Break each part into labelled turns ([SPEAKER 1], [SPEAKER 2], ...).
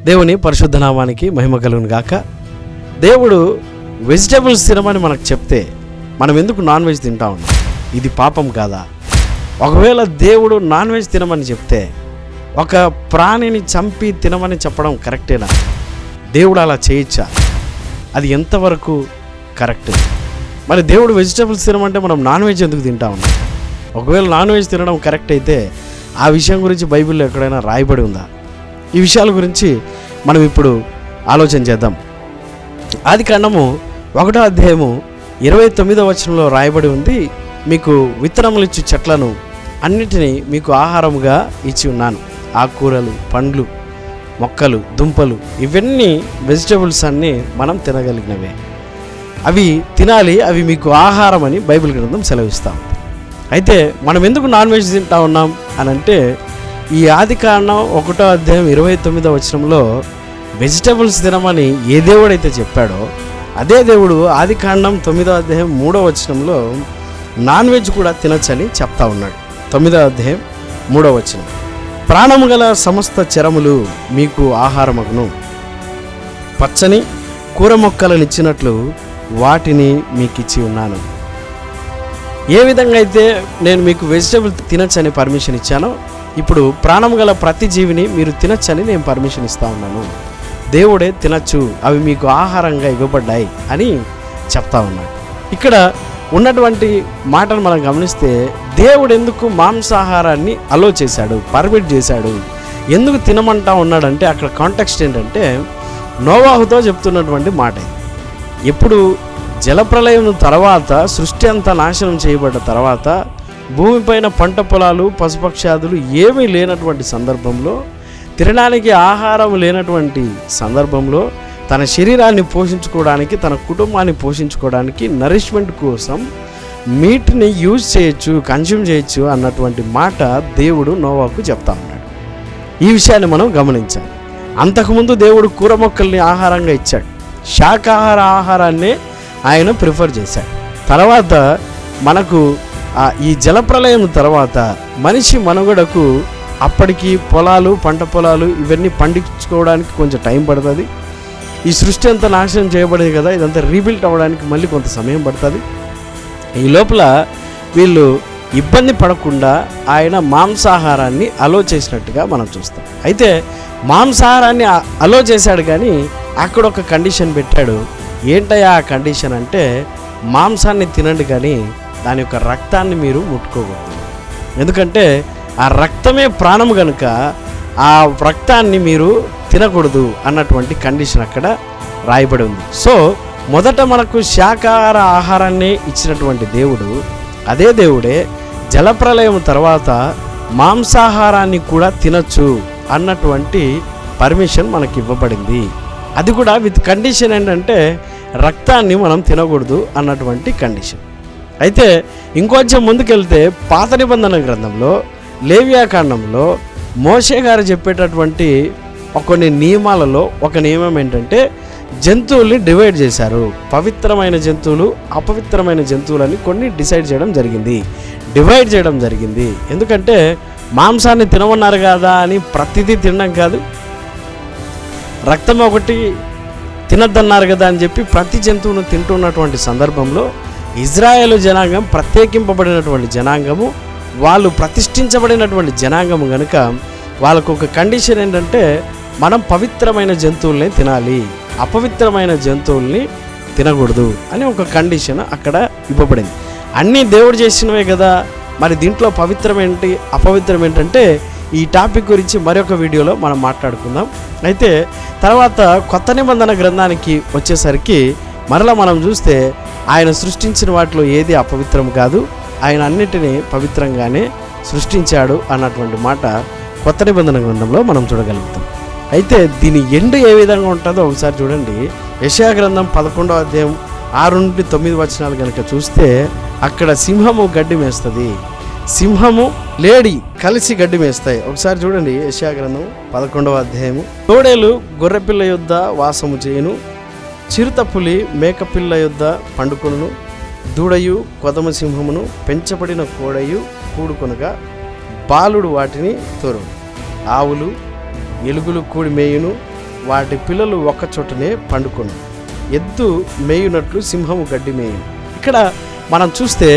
[SPEAKER 1] దేవుని పరిశుద్ధ నామానికి మహిమ కలుగును గాక. దేవుడు వెజిటేబుల్స్ తినమని మనకు చెప్తే మనం ఎందుకు నాన్ వెజ్ తింటా ఉన్నాం? ఇది పాపం కాదా? ఒకవేళ దేవుడు నాన్ వెజ్ తినమని చెప్తే ఒక ప్రాణిని చంపి తినమని చెప్పడం కరెక్టేనా? దేవుడు అలా చేయొచ్చా? అది ఎంతవరకు కరెక్ట్? మరి దేవుడు వెజిటేబుల్స్ తినమంటే మనం నాన్ వెజ్ ఎందుకు తింటా ఉన్నాం? ఒకవేళ నాన్ వెజ్ తినడం కరెక్ట్ అయితే ఆ విషయం గురించి బైబిల్లో ఎక్కడైనా రాయబడి ఉందా? ఈ విషయాల గురించి మనం ఇప్పుడు ఆలోచన చేద్దాం. ఆదికాండము 1వ అధ్యాయము 29వ వచనంలో రాయబడి ఉంది, మీకు విత్తనములు ఇచ్చు చెట్లను అన్నిటినీ మీకు ఆహారముగా ఇచ్చి ఉన్నాను. ఆకుకూరలు, పండ్లు, మొక్కలు, దుంపలు, ఇవన్నీ వెజిటేబుల్స్ అన్నీ మనం తినగలిగినవే. అవి తినాలి, అవి మీకు ఆహారం అని బైబిల్ గ్రంథం సెలవిస్తాం. అయితే మనం ఎందుకు నాన్ వెజ్ తింటా ఉన్నాం అని అంటే, ఈ ఆదికాండం 1వ అధ్యాయం 29వ వచనంలో వెజిటబుల్స్ తినమని ఏ దేవుడైతే చెప్పాడో అదే దేవుడు ఆదికాండం 9వ అధ్యాయం 3వ వచనంలో నాన్ వెజ్ కూడా తినచ్చని చెప్తా ఉన్నాడు. 9వ అధ్యాయం 3వ వచనం, ప్రాణము గల సమస్త చరములు మీకు ఆహారమగును, పచ్చని కూర మొక్కలను ఇచ్చినట్లు వాటిని మీకు ఇచ్చి ఉన్నాను. ఏ విధంగా అయితే నేను మీకు వెజిటబుల్ తినచ్చని పర్మిషన్ ఇచ్చానో, ఇప్పుడు ప్రాణం గల ప్రతి జీవిని మీరు తినచ్చని నేను పర్మిషన్ ఇస్తా ఉన్నాను. దేవుడే తినచ్చు, అవి మీకు ఆహారంగా ఇవ్వబడ్డాయి అని చెప్తా ఉన్నాడు. ఇక్కడ ఉన్నటువంటి మాటను మనం గమనిస్తే, దేవుడు ఎందుకు మాంసాహారాన్ని అలో చేశాడు, పర్మిట్ చేశాడు, ఎందుకు తినమంటా ఉన్నాడంటే అక్కడ కాంటెక్స్ట్ ఏంటంటే నోవాహుతో చెప్తున్నటువంటి మాట. ఎప్పుడు జలప్రలయం తర్వాత, సృష్టి అంతా నాశనం చేయబడ్డ తర్వాత, భూమిపైన పంట పొలాలు, పశుపక్షాదులు ఏమీ లేనటువంటి సందర్భంలో, తినడానికి ఆహారం లేనటువంటి సందర్భంలో, తన శరీరాన్ని పోషించుకోవడానికి, తన కుటుంబాన్ని పోషించుకోవడానికి, నరిష్మెంట్ కోసం మీట్ని యూజ్ చేయొచ్చు, కన్జ్యూమ్ చేయొచ్చు అన్నటువంటి మాట దేవుడు నోవాకు చెప్తా ఉన్నాడు. ఈ విషయాన్ని మనం గమనించాలి. అంతకుముందు దేవుడు కూర మొక్కల్ని ఆహారంగా ఇచ్చాడు, శాకాహార ఆహారాన్నే ఆయన ప్రిఫర్ చేశాడు. తర్వాత మనకు ఈ జలప్రలయం తర్వాత మనిషి మనుగడకు అప్పటికి పొలాలు, పంట పొలాలు ఇవన్నీ పండించుకోవడానికి కొంచెం టైం పడుతుంది. ఈ సృష్టి అంతా నాశనం చేయబడింది కదా, ఇదంతా రీబిల్ట్ అవ్వడానికి మళ్ళీ కొంత సమయం పడుతుంది. ఈ లోపల వీళ్ళు ఇబ్బంది పడకుండా ఆయన మాంసాహారాన్ని అలో చేసినట్టుగా మనం చూస్తాం. అయితే మాంసాహారాన్ని అలో చేశాడు, కానీ అక్కడ ఒక కండిషన్ పెట్టాడు. ఏంటయ్యా ఆ కండిషన్ అంటే, మాంసాన్ని తినండి కానీ దాని యొక్క రక్తాన్ని మీరు ముట్టుకోకూడదు. ఎందుకంటే ఆ రక్తమే ప్రాణం కనుక ఆ రక్తాన్ని మీరు తినకూడదు అన్నటువంటి కండిషన్ అక్కడ రాయబడి ఉంది. సో మొదట మనకు శాకాహార ఆహారాన్ని ఇచ్చినటువంటి దేవుడు, అదే దేవుడే జలప్రలయం తర్వాత మాంసాహారాన్ని కూడా తినచ్చు అన్నటువంటి పర్మిషన్ మనకి ఇవ్వబడింది. అది కూడా విత్ కండిషన్ ఏంటంటే రక్తాన్ని మనం తినకూడదు అన్నటువంటి కండిషన్. అయితే ఇంకొంచెం ముందుకెళ్తే పాత నిబంధన గ్రంథంలో లేవియాకాండంలో మోషే గారు చెప్పేటటువంటి కొన్ని నియమాలలో ఒక నియమం ఏంటంటే, జంతువుల్ని డివైడ్ చేశారు. పవిత్రమైన జంతువులు, అపవిత్రమైన జంతువులని కొన్ని డివైడ్ చేయడం జరిగింది. ఎందుకంటే మాంసాన్ని తినమన్నారు కదా అని ప్రతిదీ తినడం కాదు, రక్తం ఒకటి తినద్దన్నారు కదా అని చెప్పి ప్రతి జంతువును తింటున్నటువంటి సందర్భంలో ఇజ్రాయేలు జనాంగం ప్రత్యేకింపబడినటువంటి జనాంగము, వాళ్ళు ప్రతిష్ఠించబడినటువంటి జనాంగము కనుక వాళ్ళకు ఒక కండిషన్ ఏంటంటే, మనం పవిత్రమైన జంతువుల్ని తినాలి, అపవిత్రమైన జంతువుల్ని తినకూడదు అని ఒక కండిషన్ అక్కడ ఇవ్వబడింది. అన్నీ దేవుడు చేసినవే కదా, మరి దీంట్లో పవిత్రం ఏంటి, అపవిత్రం ఏంటంటే ఈ టాపిక్ గురించి మరొక వీడియోలో మనం మాట్లాడుకుందాం. అయితే తర్వాత కొత్త నిబంధన గ్రంథానికి వచ్చేసరికి మరలా మనం చూస్తే ఆయన సృష్టించిన వాటిలో ఏది అపవిత్రం కాదు, ఆయన అన్నిటినీ పవిత్రంగానే సృష్టించాడు అన్నటువంటి మాట కొత్త నిబంధన గ్రంథంలో మనం చూడగలుగుతాం. అయితే దీని ఎండ్ ఏ విధంగా ఉంటుందో ఒకసారి చూడండి. యెషయా గ్రంథం 11వ అధ్యాయం 6 నుండి 9 వచనాలు కనుక చూస్తే, అక్కడ సింహము గడ్డి మేస్తుంది, సింహము లేడి కలిసి గడ్డి మేస్తాయి. ఒకసారి చూడండి యెషయా గ్రంథం 11వ అధ్యాయము. తోడేలు గొర్రెపిల్ల యొద్ద వాసము చేయును, చిరుతపులి మేకపిల్ల యొద్ద పండుకొనును, దూడయు కొదమ సింహమును పెంచబడిన కోడయు కూడుకొనగా బాలుడు వాటిని తోరును, ఆవులు ఎలుగులు కూడి మేయును, వాటి పిల్లలు ఒక్క చోటనే పండుకొను, ఎద్దు మేయునట్లు సింహము గడ్డి మేయును. ఇక్కడ మనం చూస్తే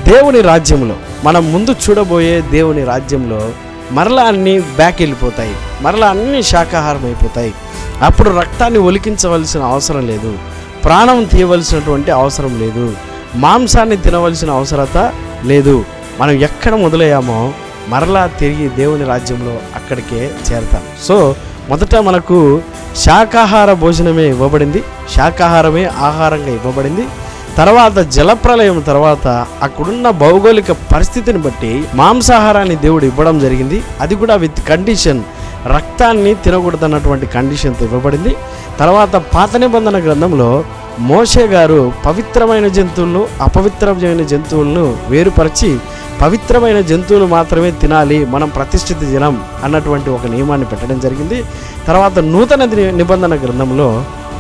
[SPEAKER 1] దేవుని రాజ్యంలో, మనం ముందు చూడబోయే దేవుని రాజ్యంలో మరలా అన్నీ బ్యాక్ వెళ్ళిపోతాయి, మరలా అన్నీ శాకాహారం అయిపోతాయి. అప్పుడు రక్తాన్ని ఒలికించవలసిన అవసరం లేదు, ప్రాణం తీయవలసినటువంటి అవసరం లేదు, మాంసాన్ని తినవలసిన అవసరత లేదు. మనం ఎక్కడ మొదలయ్యామో మరలా తిరిగి దేవుని రాజ్యంలో అక్కడికే చేరతాం. సో మొదట మనకు శాకాహార భోజనమే ఇవ్వబడింది, శాకాహారమే ఆహారంగా ఇవ్వబడింది. తర్వాత జలప్రలయం తర్వాత అక్కడున్న భౌగోళిక పరిస్థితిని బట్టి మాంసాహారాన్ని దేవుడు ఇవ్వడం జరిగింది. అది కూడా విత్ కండిషన్, రక్తాన్ని తినకూడదన్నటువంటి కండిషన్తో ఇవ్వబడింది. తర్వాత పాత నిబంధన గ్రంథంలో మోషే గారు పవిత్రమైన జంతువులను అపవిత్రమైన జంతువులను వేరుపరిచి పవిత్రమైన జంతువులు మాత్రమే తినాలి, మనం ప్రతిష్ఠిత జనం అన్నటువంటి ఒక నియమాన్ని పెట్టడం జరిగింది. తర్వాత నూతన నిబంధన గ్రంథంలో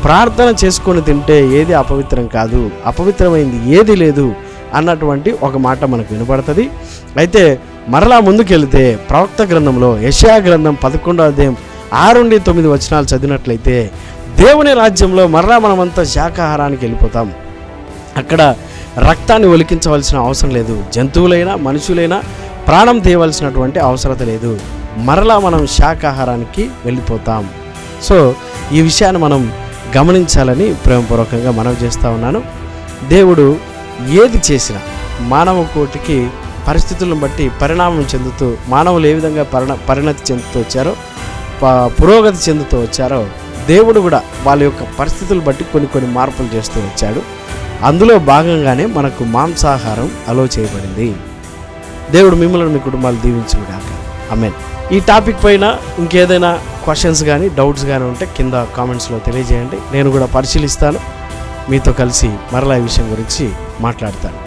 [SPEAKER 1] ప్రార్థన చేసుకొని తింటే ఏది అపవిత్రం కాదు, అపవిత్రమైంది ఏది లేదు అన్నటువంటి ఒక మాట మనకు వినపడుతుంది. అయితే మరలా ముందుకెళ్తే ప్రవక్త గ్రంథంలో యెషయా గ్రంథం 11వ అధ్యాయం 6-9 వచనాలు చదివినట్లయితే దేవుని రాజ్యంలో మరలా మనమంతా శాకాహారానికి వెళ్ళిపోతాం. అక్కడ రక్తాన్ని ఒలికించవలసిన అవసరం లేదు, జంతువులైనా మనుషులైనా ప్రాణం తీయవలసినటువంటి అవసరత లేదు, మరలా మనం శాకాహారానికి వెళ్ళిపోతాం. సో ఈ విషయాన్ని మనం గమనించాలని ప్రేమపూర్వకంగా మనవి చేస్తూ ఉన్నాను. దేవుడు ఏది చేసినా మానవ కోటికి పరిస్థితులను బట్టి పరిణామం చెందుతూ, మానవులు ఏ విధంగా పరిణతి చెందుతూ వచ్చారో, పురోగతి చెందుతూ వచ్చారో, దేవుడు కూడా వాళ్ళ యొక్క పరిస్థితులు బట్టి కొన్ని మార్పులు చేస్తూ వచ్చాడు. అందులో భాగంగానే మనకు మాంసాహారం అలో చేయబడింది. దేవుడు మిమ్మల్ని మీ కుటుంబాలు దీవించుగాక. ఆమేన్. ఈ టాపిక్ పైన ఇంకేదైనా క్వశ్చన్స్ కానీ డౌట్స్ కానీ ఉంటే కింద కామెంట్స్లో తెలియజేయండి. నేను కూడా పరిశీలిస్తాను, మీతో కలిసి మరలా ఈ విషయం గురించి మాట్లాడతాను.